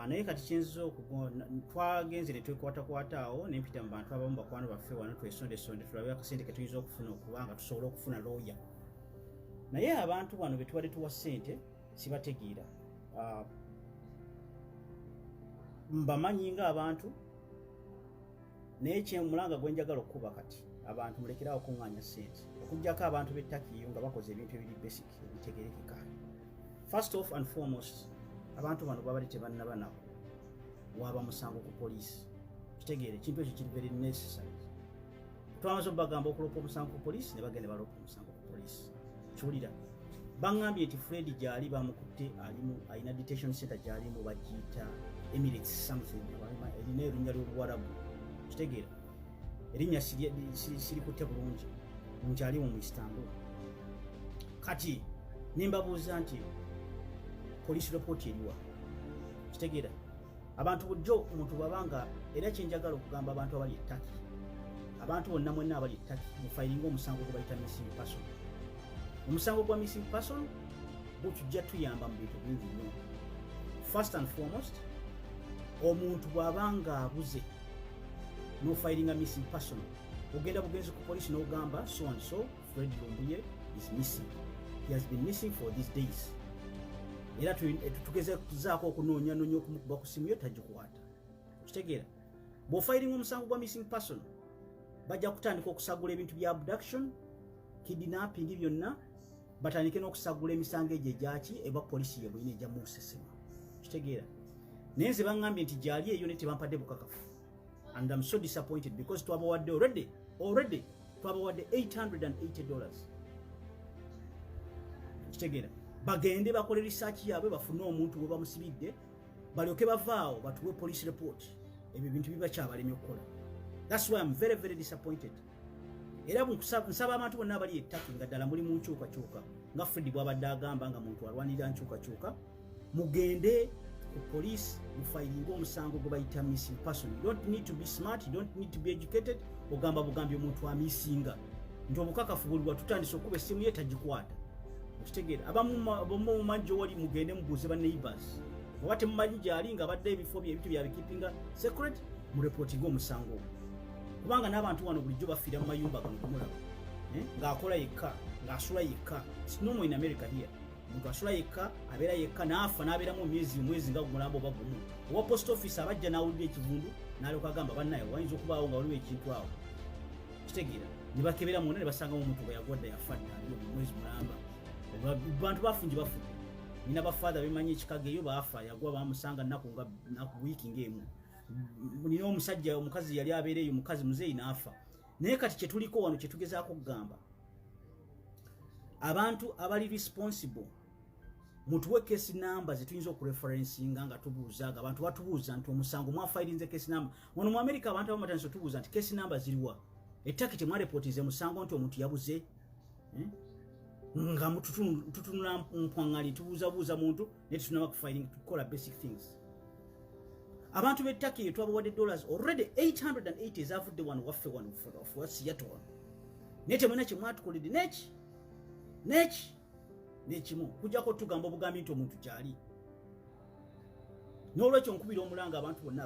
naye kati kyinziza twagenze ne twekwatakwata awo ne mpita mu bantu abamu bakwano baffe wano twesondesonde tulabe akasente ke tuyinza okufuna okubanga tusobola okufuna looya naye abantu bano be tubadde tuwa ssente sibategeera mbamanyi ng'abantu naye kyemulanga gwe njagala okukuba kati abantu mulekerawo okuŋŋaanya ssente okuggyako abantu b'e Turkey nga bakoze ebintu ebiri basic ebitegerekeka. First off and foremost abantu bano babali tebannaba nabo waba musango ku poliisi kitegeere ekintu ekyo kiri very necessary. Twamaze obagamba okulopa omusango ku poliisi ne bagenda balopa omusango ku poliisi. Kiwulira baŋŋambye nti Fred gyali bamukutte alina detention center gyalimu bagiyita Emirates something erina erinnya ly'Oluwarabu kitegeera erinnya sirikutte bulungi nkyali mu Istanbul. Kati nimbabuuza nti police report eriwa kitegeera abantu bujjo omuntu babanga era kyenjagala okugamba abantu abali e Turkey abantu bonna mwenna abali e Turkey mufayiringa omusango gwe bayita missing person. Omusango gwa missing person butujja tuyamba mu bintu bingi nnyo. First and foremost omuntu bw'abanga abuze n'ofayiringa missing person ogenda bugenzi ku police n'ogamba so and so Fred Lumbuye is missing, he has been missing for these days. Era tugezaako okunoonya okumukuba ku simu yo tagikwata kitegeera. Bw'ofayiringa omusango gwa missing person bajja kutandika okusagula ebintu bya abduction kidnapping byonna batandike n'okusagula emisango egyo egyaki eba poliisi ye bwine ejja muusesema kitegeera. Naye nze baŋŋambye nti gyali eyo ne tebampadde bukakafu and I'm so disappointed because twabawadde already twabawadde $880 kitegeera. Bagende bakole research yaabwe bafune omuntu we bamusibidde balyoke bavaawo batuwe police report ebyo bintu biba kyabalemye okukola. That's why I'm very very disappointed. Era nsaba abantu bonna abali e Turkey nga ddala muli mu nkyukakyuka nga Fred bw'abadde agamba nga muntu alwanirira nkyukakyuka mugende ku police mufayiringa omusango gwe bayita missing person. You don't need to be smart, you don't need to be educated ogamba bugambi omuntu amisinga nti obukakafu buli watutandise okuba essimu ye tagikwata kitegeera. Abamu mumajjo wali mugende mubuuze ba neighbors oba temumanyi gyali nga badde ebifo ebintu byabikipinga secret mu reporting omusango kubanga n'abantu wano bulijjo bafiira mu mayumba gano kumulaba ng'akola yekka ng'asula yekka. It's normal in America here. Omuntu asula yekka abeera yekka n'afa n'abeeramu omwezi nga omulambo oba gumu. Owa post office abajja n'awulira ekivundu n'alyoka agamba bannaye wayinza okubaawo nga waliwo ekintu awo kitegeera. Ne bakebera mwonna ne basangamu omuntu bwe yagwadda yafa dda ali omwezi mulamba. Bantu bafungi bafudde nina bafaatha bemanyi ekikaga eyo baafa yagwa bamusanga nnaku wiiki ng'emu. Nina omusajja omukazi yali abeera eyo mukazi muzeeyi n'afa. Naye kati kyetuliko wano kyetugezaako okugamba abantu abali responsible mutuwe case number zituyinza okureferencinga nga tubuuzaaga abantu batubuuza nti omusango mwafayirinze case number. Wano mu America abantu abamatandisa otubuuza nti case number ziriwa ettaki temwareportinze musango nti omuntu yabuze nga tutunula mpwangali tubuuzabuuza muntu ne tutunaba kufayiringa tukola basic things. Abantu b'e Turkey twabawadde dollars already 880 ezavudde wano waffe wano for Seattle naye temwena kyemwatukoledde nekimu kujjako tugamba obugambi nti omuntu kyali. N'olwekyo nkubira omulanga abantu bonna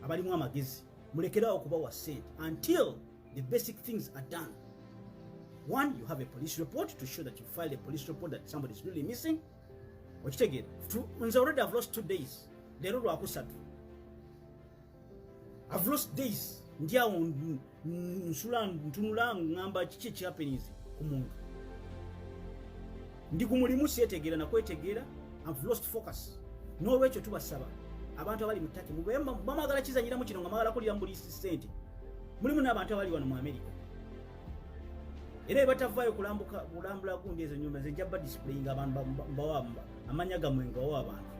abalimu amagezi mulekerawo okubawa ssente until the basic things are done. One, you have a police report to show that you filed a police report that somebody is really missing. Okitegeera nze already I've lost 2 days. Leero lwakusatu I've lost days ndi awo nsula ntunula ngamba kiki ekyapenize ku muntu ndi ku mulimu syetegeera nakwetegeera. I've lost focus. N'olwekyo tubasaba abantu abali mu Turkey bamagala kizanyiramu kino nga magala kulira mbuli ssente mulimu n'abantu abali wano mu America era batavaayo kulambula gundi ezo nyumba ze jabba displaying abantu mbawamba amanya gamwe ngawo abantu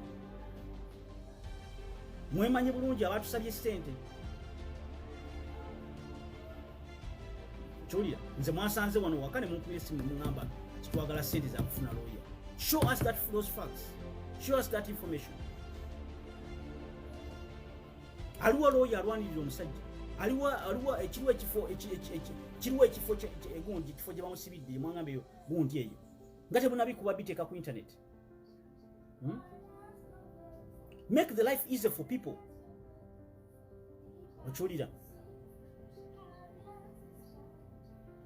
mwemanyi bulungi abatusabye ssente. Kyolira nze mwasanze wano wakane munkubye essimu muŋŋamba kitwagala ssente za kufuna lawyer. Show us those facts. Show us that information. Aliwa lawyer alwanirira omusajja aliwa ekiriwo ekifo egundi kifo gye bamusibidde mwaŋŋamba eyo gundi eyo nga tebunabikuba biteeka ku internet. make the life easier for people. Ochulira.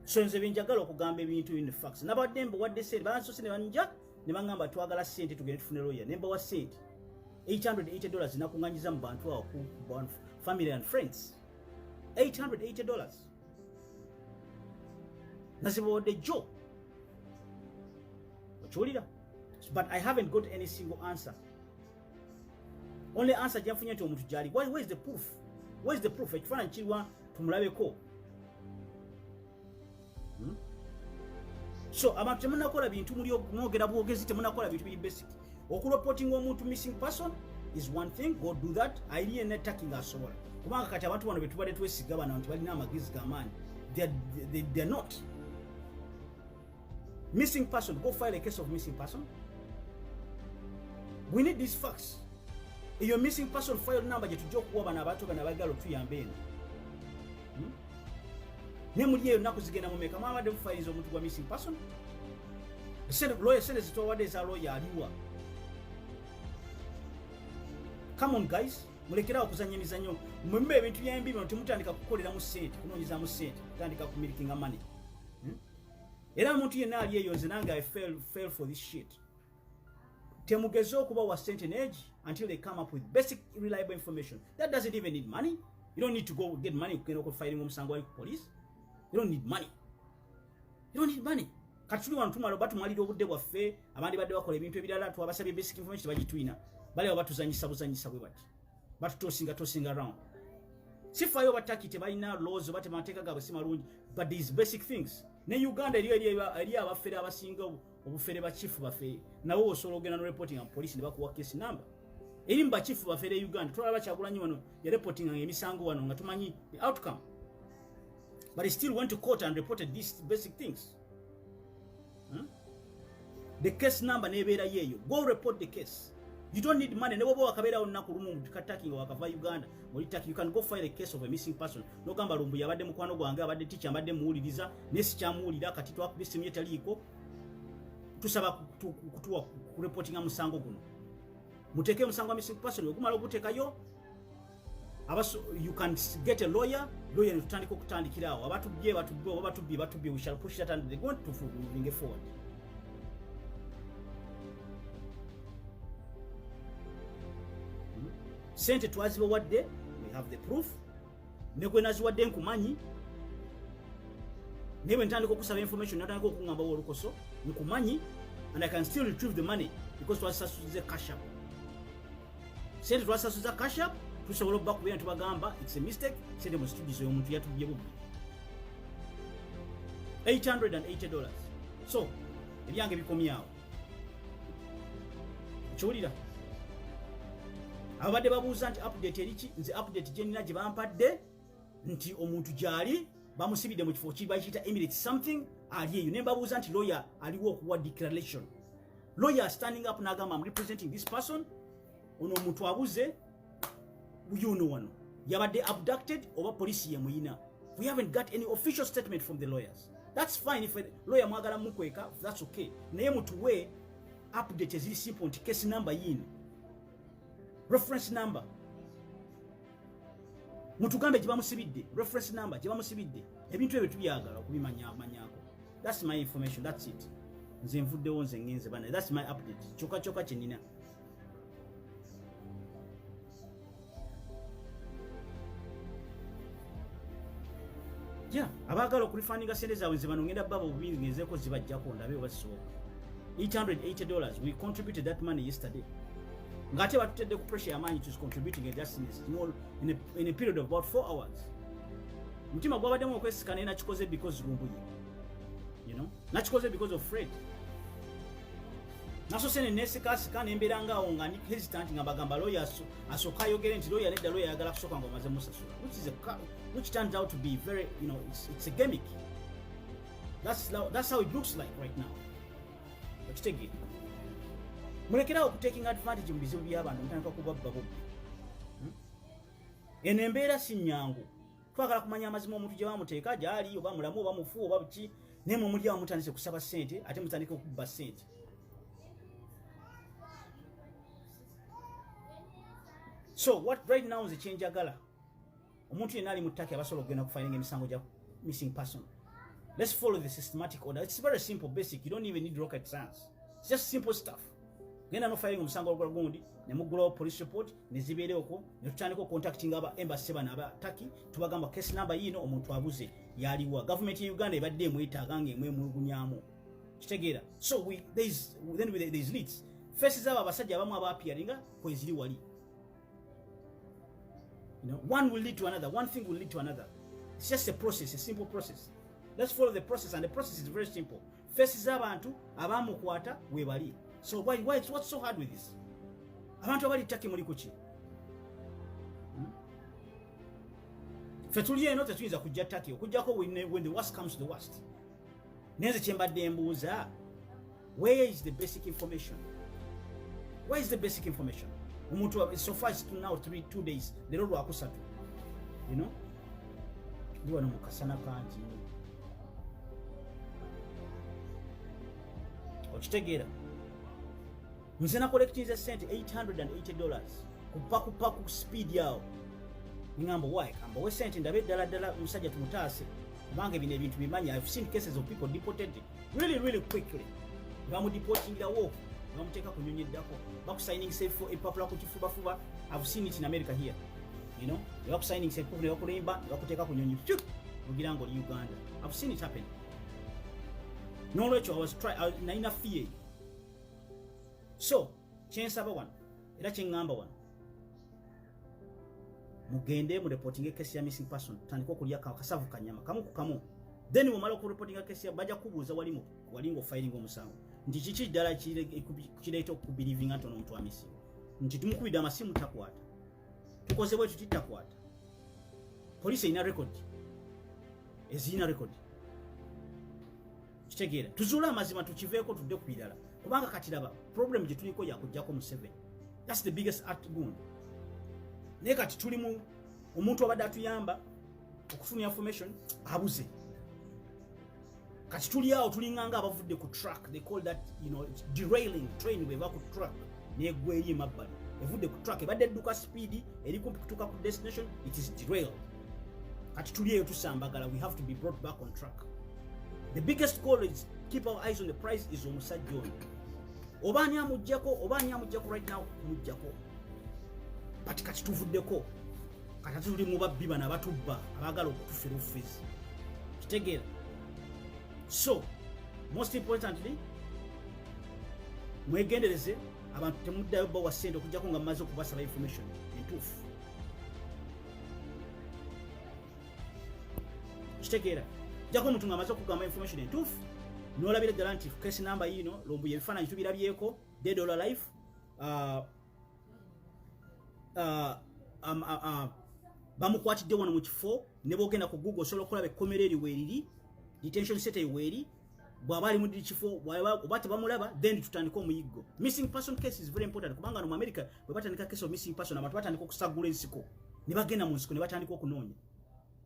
So nze benjagala okugamba ebintu in the facts. Nabadde mbo what they said bansose ne banja ne bangamba twagala sente tugende tufune lawyer. Nemba wa sente $880 nakunganyiza mu bantu awo ku family and friends. $880. Nazibode Joe. Ochulira. But I haven't got any single answer. Only answer jamfunye nti omuntu jali. Where is the proof? Where is the proof? Ekifana nchirwa tumulabeko. So abantu temunakola bintu muli mwogera bwogezi temunakola bintu biri basic. Okureporting omuntu missing person is one thing. Go do that. I really net attacking asobola. Kubanga kati abantu bano betubade twesiga bana nti balina amagizi gamani. They're not. Missing person, go file a case of missing person. We need these facts. Your missing person file number je tujja okuwa abantu bana bagalo tuyambeni. Nemuliye nakuzigenda mu meka mama de files omuntu gwa missing person. The lawyer said it's what is a lawyer aliwa. Come on guys, mulekera okuzanya emizanyo. Mwembe ebintu byembi bino temutandika kukolera mu sente, kunonyiza mu sente, tandika ku milking money. Era muntu yenna ali eyo nze nange I fail for this shit. Temugezo okuba wa certain age until they come up with basic reliable information. That doesn't even need money. You don't need to go get money ukeno fighting omusango wa police. You don't need money. You don't need money. Katuli wantuma lobatu maliro obudde bwaffe abandi badde bakola ebintu ebirala twabasabye basic information bagitwina. Bale abatuzanyisa buzanyisa bwe bati. Batutosinga around. Sifayo bataki tebalina laws bate mateeka gabwe simalungi, but these basic things. Ne Uganda eri abafere abasinga obufere ba chief bafere nawo osobola ogenda no reporting and police ne bakuwa case number. Eri mba chief bafere Uganda twalaba kyagulanyi wano ya reporting emisango wano nga tumanyi the outcome. But he still went to court and reported these basic things. The case number nebeera yeyo. Go report the case. You don't need money. Nebo wakabeera onnaku lumu attacking wakava Uganda. You can go file a case of a missing person. No gamba Lumbuye abadde mukwano gwange abadde teacher abadde muwuliriza nesi kyamuwulira kati twakubise myetaliiko. Tusaba kutuwa ku reporting musango guno. Muteke musango wa missing person okumala okutekayo. You can get a lawyer ne tutandika okutandikirawo. Abatubye we shall push that and they go to moving forward. Sente twaziba wadde, we have the proof. Negwe naziwadde nkumanyi. Newe ntandika okusaba information natandika okungamba olukoso nkumanyi, and I can still retrieve the money because twasasuza cash up. Sente twasasuza cash up, tusobola okubakubeera tubagamba it's a mistake, sente mu studio y'omuntu yatubye bubi. $880. So, ebyange bikomyawo. Chulira. Abadde babuuza nti update eriki, nze update gyenina gye bampadde nti omuntu gyali bamusibidde mu kifo kibayita Emirates something ali eyo. Ne mbabuuza nti lawyer aliwo okuwa declaration. Lawyer standing up n'agamba I'm representing this person. Ono omuntu abuze uyuno wano yabadde abducted oba poliisi yemuyina. We haven't got any official statement from the lawyers. That's fine if a lawyer mwagala mukweka, that's okay. Naye mutuwe update eziri simple nti case number yini. Reference number. Mutugambe jibamusibidde. Reference number jibamusibidde. Ebintu ebyo tubyagala okubimanyako. That's my information. That's it. Nze nvuddewo nze ngenze bana. That's my update. Choka kyenina. Yeah, abagala okulifandinga sente zaabwe nze bano ngenda baba obubiri ngezeeko zibajjako ndabe obasobola. $880. We contributed that money yesterday. Ngate batutedde ku pressure yamanyi to contributing a justice in a period of about 4 hours. Mutima gwabaddemu okwesikana nakikoze because Lumbuye. You know? Nakikoze because of Fred. Naso sene nesikasika nembeera ngaawo nga hesitant nga bagamba lawyer asooka ayogere nti lawyer nedda lawyer ayagala kusooka nga omaze musasula. Which turns out to be very, you know, it's a gimmick. That's how it looks like right now. But take it. Mulekerawo taking advantage mu bizibu by'abantu ntandika kubabba bobbi. Eno embeera si nnyangu. Twagala kumanya amazima omuntu gye bamuteeka gyali oba mulamu oba mufu oba buki, naye mumulyawo mutandise kusaba ssente ate mutandika okubba ssente. So what right now is a change agala. Omuntu yenna ali mu Turkey abasobola okugenda kufiling emisango gya missing person. Let's follow the systematic order. It's very simple, basic. You don't even need rocket science. It's just simple stuff. Genda no filing omusango ogwa gundi ne mugulawo police report ne zibeereko ne tutandika contacting aba embassy bana aba Turkey tubagamba case number yino omuntu abuze yaliwa. Government ya Uganda ebadde emwetaaga ng'emwe mulugunyaamu. Kitegeera. So there's leads. Faces aba abasajja abamu abaapiaringa kweziri wali. You know, one will lead to another. One thing will lead to another. It's just a process, a simple process. Let's follow the process, and the process is very simple. Faces abantu abamukwata we bali. So what's so hard with this? Abantu abali Turkey muri kuki? Fetuli eno tetuyinza kujja Turkey. Okujjako when the worst comes to the worst. Neze kyembadde mbuuza. Where is the basic information? Where is the basic information? Umuntu so far it's now 2 days. Lero lwakusatu. You know? Ndiwa no mukasana kanji. Okitegeera. Nze na collectinze sente $880 kupaku speed yao. Ngamba why? Kamba we sente ndabe dala musajja tumutaase. Bange bine ebintu bimanya. I've seen cases of people deported really quickly. Bamu deporting the war. Bamuteka kunyonyeddako. Baku signing safe for a popular kuchifuba. I've seen it in America here. You know? They are signing safe for kulemba, bakuteka kunyonyi. Mugirango Uganda. I've seen it happen. No lecho I was naina fear. So, kyensaba wano era kyengamba wano mugende mu reporting case ya missing person tandika okulya kasavu kanyama kamu ku kamu then mumala ku reporting case ya baja kubuuza walingo filing omusango nti kiki ddala kireeta okubelieving anti omuntu wa missing nti tumukubidde amasimu takwata tukoze bwe tuti takwata police ina record ezina record kitegeera tuzuula amazima tukiveeko tudde ku birala kubanga katiraba problem gye tuliko yakujjako museveni. That's the biggest act gun. Naye kati tulimu omuntu abadde atuyamba okufuna information abuze. Kati tuli awo tulinganga abavudde ku track. They call that, you know, derailing train bwe ku track negwe eri mabbali evudde ku track ebadde edduka speed eri kumpi kutuuka ku destination, it is derailed. Kati tuli eyo tusambagala. We have to be brought back on track. The biggest goal is keep our eyes on the prize is omusajja ono. Obani amujjako right now mujjako. But kati tuvuddeko. Kati tuli mu babbi bana batubba abagala okutufera office. Kitegeera. So, most importantly, mwegendereze abantu temuddayo bawa ssente okujjako nga mmaze okubasaba information entuufu. Kitegeera. Jako omuntu nga amaze okugamba information entuufu n'olabira ddala nti case number yino Lumbuye ebifaananyi tubirabyeko $1 life bamukwatidde wano mu kifo ne boogenda ku Google osobola okulaba ekkomera eri weeriri detention center weeri bw'aba ali mu kifo oba tebamulaba then tutandika omuyiggo. Missing person case is very important kubanga no mu America bwe batandika case of missing person abantu batandika okusagula ensiko ne bagenda mu nsiko ne batandika okunoonya.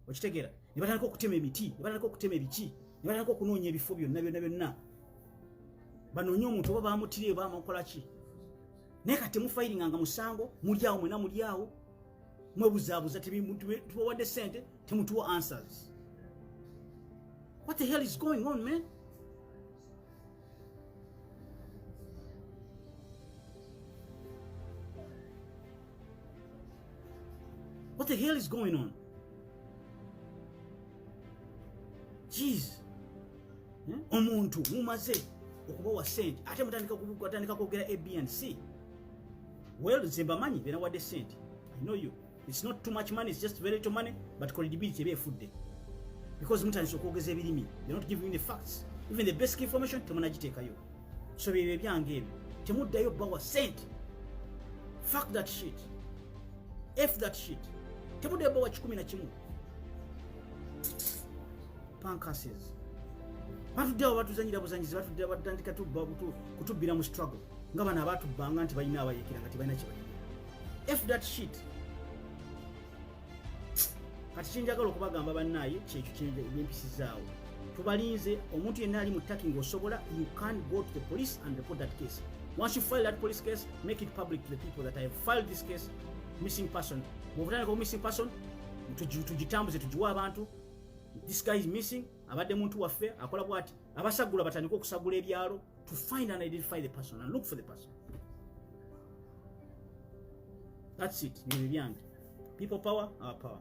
Okitegeera ne batandika okutema emiti ne batandika okutema ebiki ne batandika okunoonya ebifo byonna banoonya omuntu oba bamutire oba bamukola ki naye kati temufayilinganga musango mulyawo mwena mulyawo mwebuzaabuza tubawadde ssente temutuwa answers. What the hell is going on, man? What the hell is going on? Jeez. Omuntu mumaze okubawa sente ate mutandika kwogera A, B and C. Well, Zimbamanyi bena wadde sente. I know you. It's not too much money, it's just very little money, but credibility ebe efudde. Because mutandise okwogeza ebirimi. They're not giving you the facts. Even the basic information temunagiteekayo. So bye byange ebyo. Temuddayo bawa sente. Fuck that shit. F that shit. Temuddayo bawa 11. Pancasses. Batuddawo batuzanyira buzanyizi batandika kutubbira mu struggle. Nga bana batubbanga nti balina abayekera nga tebalina kibalina. F that shit. Kati kinjagala okubagamba bannaaye kyekyo kyempisi zaawo. Tubalinze omuntu yenna ali mu Turkey ng'osobola, you can go to the police and report that case. Once you file that police case, make it public to the people that I have filed this case missing person muvutane ko missing person tujitambuze tujiwa abantu this guy is missing abadde muntu waffe akola bwati abasagula batandika okusagula ebyalo to find and identify the person and look for the person. That's it. People power, our power.